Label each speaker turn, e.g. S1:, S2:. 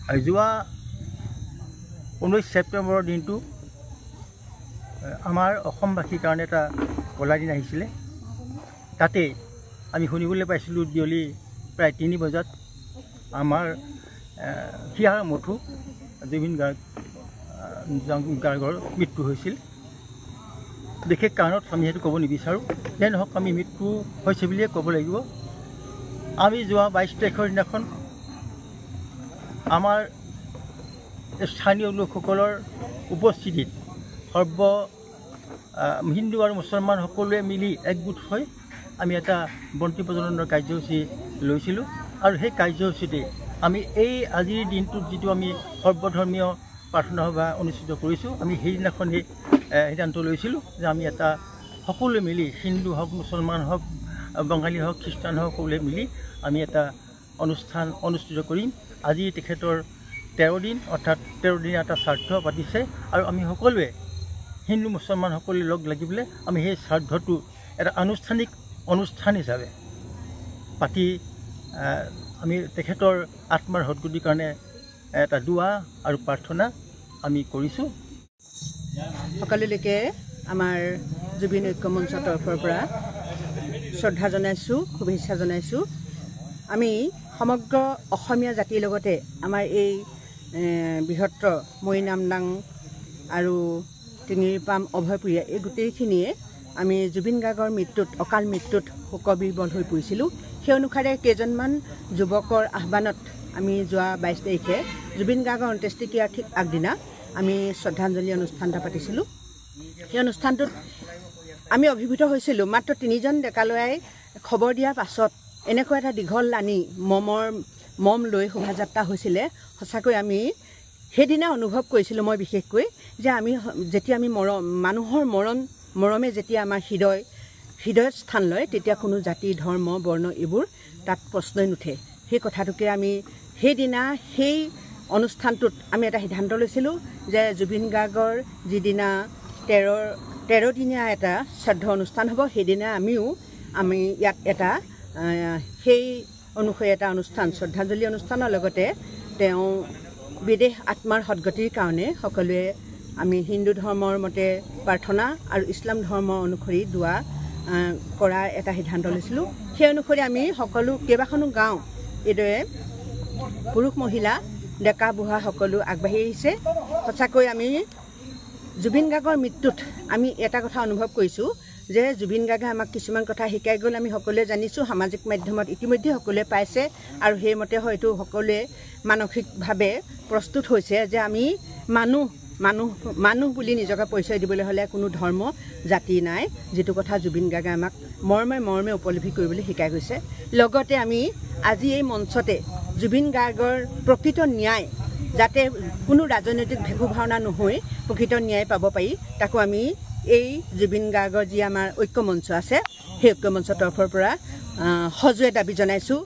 S1: যোৱা 19 ছেপ্টেম্বৰৰ দিনটো আমাৰ অসমবাসীৰ কাৰণে এটা কলা দিন আহিছিলে। তাতে আমি শুনিবলৈ পাইছিলোঁ দিয়লি প্ৰায় 3 বজাত আমাৰ হিয়াৰ মঠু জুবিন গাৰ্গৰ মৃত্যু হৈছিল। বিশেষ কাৰণত আমি সেইটো ক'ব নিবিচাৰোঁ, যে নহওক আমি মৃত্যু হৈছে বুলিয়ে ক'ব লাগিব। আমি যোৱা 22 তাৰিখৰ দিনাখন আমাৰ স্থানীয় লোকসকলৰ উপস্থিতিত হিন্দু আৰু মুছলমান সকলোৱে মিলি একগোট হৈ আমি এটা বন্তি প্ৰজ্বলনৰ কাৰ্যসূচী লৈছিলোঁ। আৰু সেই কাৰ্যসূচীতে আমি এই আজিৰ দিনটোত যিটো আমি সৰ্বধৰ্মীয় প্ৰাৰ্থনা সভা অনুষ্ঠিত কৰিছোঁ, আমি সেইদিনাখনেই সিদ্ধান্ত লৈছিলোঁ যে আমি এটা সকলোৱে মিলি, হিন্দু হওক, মুছলমান হওক, বঙালী হওক, খ্ৰীষ্টান হওক, সকলোৱে মিলি আমি এটা অনুষ্ঠান অনুষ্ঠিত কৰিম। আজি তেখেতৰ 13 দিন, অৰ্থাৎ 13 দিনীয়া এটা শ্ৰাদ্ধ পাতিছে। আৰু আমি সকলোৱে হিন্দু মুছলমান সকলোৱে লগ লাগি পেলাই আমি সেই শ্ৰাদ্ধটো এটা আনুষ্ঠানিক অনুষ্ঠান হিচাপে পাতি আমি তেখেতৰ আত্মাৰ সদ্গতিৰ কাৰণে এটা দোৱা আৰু প্ৰাৰ্থনা আমি কৰিছোঁ।
S2: সকলোলৈকে আমাৰ জুবিন ঐক্য মঞ্চৰ তৰফৰ পৰা শ্ৰদ্ধা জনাইছোঁ, শুভেচ্ছা জনাইছোঁ। আমি সমগ্ৰ অসমীয়া জাতিৰ লগতে আমাৰ এই বৃহত্তৰ মৰিনামদাং আৰু টিঙিৰিপাম অভয়পুৰীয়া এই গোটেইখিনিয়ে আমি জুবিন গাৰ্গৰ অকাল মৃত্যুত শোকবিহ্বল হৈ পৰিছিলোঁ। সেই অনুসাৰে কেইজনমান যুৱকৰ আহ্বানত আমি যোৱা 22 তাৰিখে জুবিন গাৰ্গৰ অন্ত্যেষ্টিক্ৰিয়াৰ ঠিক আগদিনা আমি শ্ৰদ্ধাঞ্জলি অনুষ্ঠান এটা পাতিছিলোঁ। সেই অনুষ্ঠানটোত আমি অভিভূত হৈছিলোঁ। মাত্ৰ 3জন ডেকা ল'ৰাই খবৰ দিয়াৰ পাছত এনেকুৱা এটা দীঘল লানি মম লৈ শোভাযাত্ৰা হৈছিলে। সঁচাকৈ আমি সেইদিনা অনুভৱ কৰিছিলোঁ, মই বিশেষকৈ, যে যেতিয়া আমি মানুহৰ মৰমে যেতিয়া আমাৰ হৃদয়ত স্থান লয়, তেতিয়া কোনো জাতি, ধৰ্ম, বৰ্ণ এইবোৰ তাত প্ৰশ্নই নুঠে। সেই কথাটোকে আমি সেইদিনা সেই অনুষ্ঠানটোত আমি এটা সিদ্ধান্ত লৈছিলোঁ যে জুবিন গাৰ্গৰ যিদিনা 13 দিনীয়া এটা শ্ৰাদ্ধ অনুষ্ঠান হ'ব, সেইদিনা আমি ইয়াত এটা সেই অনুসৰি এটা অনুষ্ঠান, শ্ৰদ্ধাঞ্জলি অনুষ্ঠানৰ লগতে তেওঁ বিদেশ আত্মাৰ সদ্গতিৰ কাৰণে সকলোৱে আমি হিন্দু ধৰ্মৰ মতে প্ৰাৰ্থনা আৰু ইছলাম ধৰ্মৰ অনুসৰি দোৱা কৰাৰ এটা সিদ্ধান্ত লৈছিলোঁ। সেই অনুসৰি আমি কেইবাখনো গাঁও এইদৰে পুৰুষ মহিলা ডেকা বুঢ়া সকলো আগবাঢ়ি আহিছে। সঁচাকৈ আমি জুবিন গাৰ্গৰ মৃত্যুত আমি এটা কথা অনুভৱ কৰিছোঁ যে জুবিন গাৰ্গে আমাক কিছুমান কথা শিকাই গ'ল। আমি সকলোৱে জানিছোঁ, সামাজিক মাধ্যমত ইতিমধ্যে সকলোৱে পাইছে, আৰু সেইমতে হয়তো সকলোৱে মানসিকভাৱে প্ৰস্তুত হৈছে যে আমি মানুহ বুলি নিজকে পৰিচয় দিবলৈ হ'লে কোনো ধৰ্ম জাতি নাই, যিটো কথা জুবিন গাৰ্গে আমাক মৰ্মে উপলব্ধি কৰিবলৈ শিকাই গৈছে। লগতে আমি আজি এই মঞ্চতে জুবিন গাৰ্গৰ প্ৰকৃত ন্যায়, যাতে কোনো ৰাজনৈতিক ভেকু ভাওনা নহৈ প্ৰকৃত ন্যায় পাব পাৰি, তাকো আমি এই জুবিন গাৰ্গৰ যি আমাৰ ঐক্য মঞ্চ আছে, সেই ঐক্য মঞ্চৰ তৰফৰ পৰা সজোৰে দাবী জনাইছোঁ।